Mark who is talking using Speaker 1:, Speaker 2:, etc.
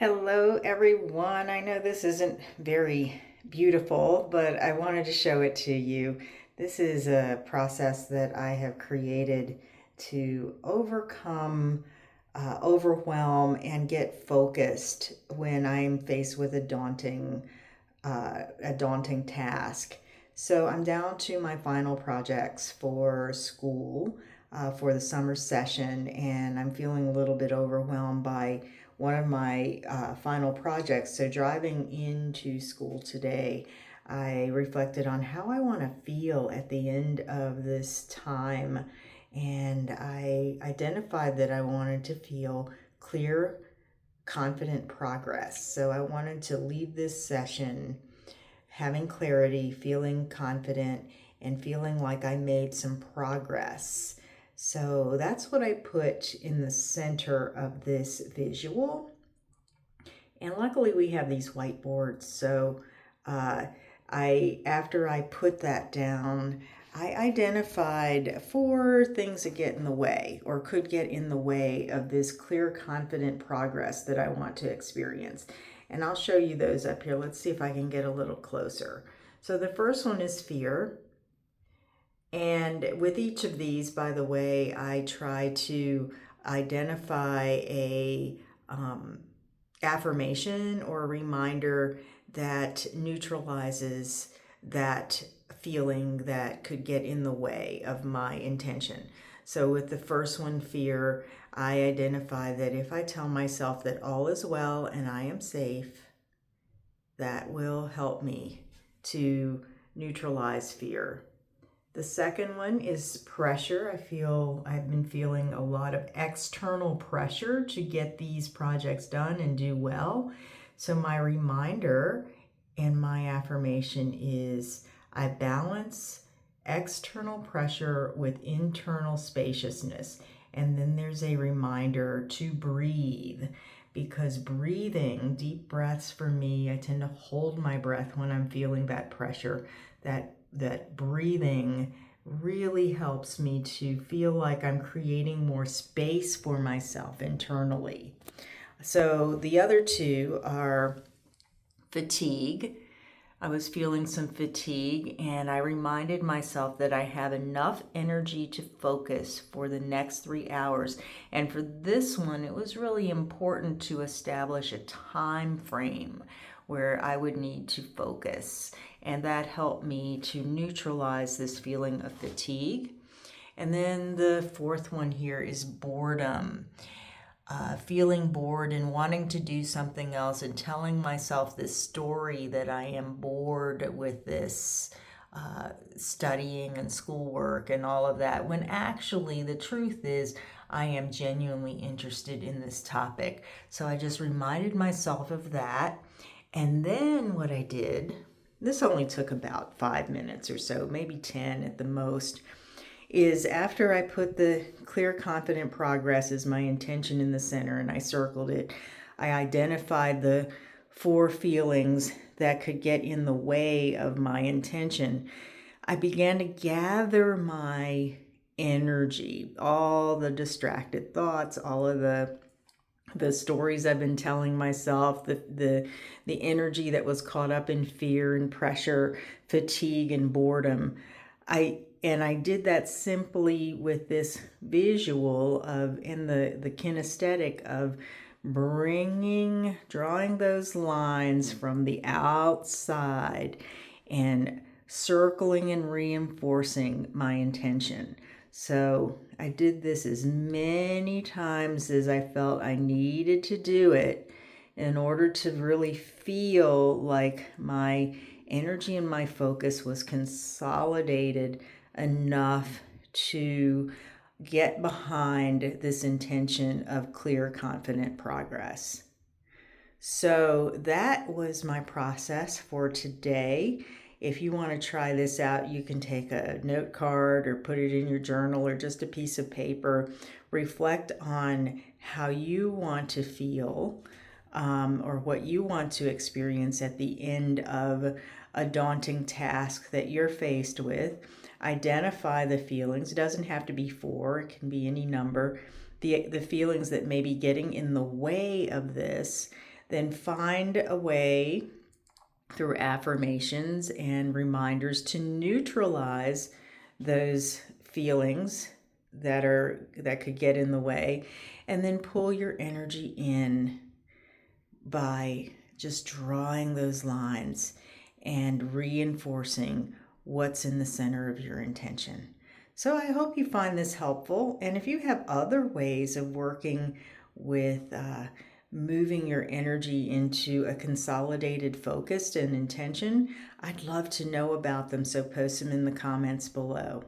Speaker 1: Hello, everyone. I know this isn't very beautiful, but I wanted to show it to you. This is a process that I have created to overcome overwhelm and get focused when I'm faced with a daunting task. So I'm down to my final projects for school for the summer session, and I'm feeling a little bit overwhelmed by one of my final projects. So driving into school today, I reflected on how I want to feel at the end of this time, and I identified that I wanted to feel clear, confident progress. So I wanted to leave this session having clarity, feeling confident, and feeling like I made some progress. So that's what I put in the center of this visual. And luckily we have these whiteboards. So uh, after I put that down, I identified 4 things that get in the way or could get in the way of this clear, confident progress that I want to experience. And I'll show you those up here. Let's see if I can get a little closer. So the first one is fear. And with each of these, by the way, I try to identify a affirmation or a reminder that neutralizes that feeling that could get in the way of my intention. So with the first one, fear, I identify that if I tell myself that all is well and I am safe, that will help me to neutralize fear. The second one is pressure. I've been feeling a lot of external pressure to get these projects done and do well. So my reminder and my affirmation is I balance external pressure with internal spaciousness. And then there's a reminder to breathe, because breathing, deep breaths for me, I tend to hold my breath when I'm feeling that pressure. That breathing really helps me to feel like I'm creating more space for myself internally. So the other two are fatigue. I was feeling some fatigue, and I reminded myself that I have enough energy to focus for the next 3 hours. And for this one, it was really important to establish a time frame where I would need to focus. And that helped me to neutralize this feeling of fatigue. And then the fourth one here is boredom. Feeling bored and wanting to do something else and telling myself this story that I am bored with this studying and schoolwork and all of that, when actually the truth is I am genuinely interested in this topic. So I just reminded myself of that. And then what I did, this only took about 5 minutes or so, maybe 10 at the most, is after I put the clear, confident progress as my intention in the center and I circled it, I identified the 4 feelings that could get in the way of my intention. I began to gather my energy, all the distracted thoughts, all of the stories I've been telling myself, the energy that was caught up in fear and pressure, fatigue and boredom. I did that simply with this visual of, in the kinesthetic of drawing those lines from the outside and circling and reinforcing my intention. So I did this as many times as I felt I needed to do it in order to really feel like my energy and my focus was consolidated enough to get behind this intention of clear, confident progress. So that was my process for today. If you want to try this out, you can take a note card or put it in your journal or just a piece of paper. Reflect on how you want to feel or what you want to experience at the end of a daunting task that you're faced with. Identify the feelings. It doesn't have to be 4, it can be any number. The feelings that may be getting in the way of this. Then find a way through affirmations and reminders to neutralize those feelings that could get in the way, and then pull your energy in by just drawing those lines and reinforcing what's in the center of your intention. So I hope you find this helpful, and if you have other ways of working with moving your energy into a consolidated focus and intention, I'd love to know about them, so post them in the comments below.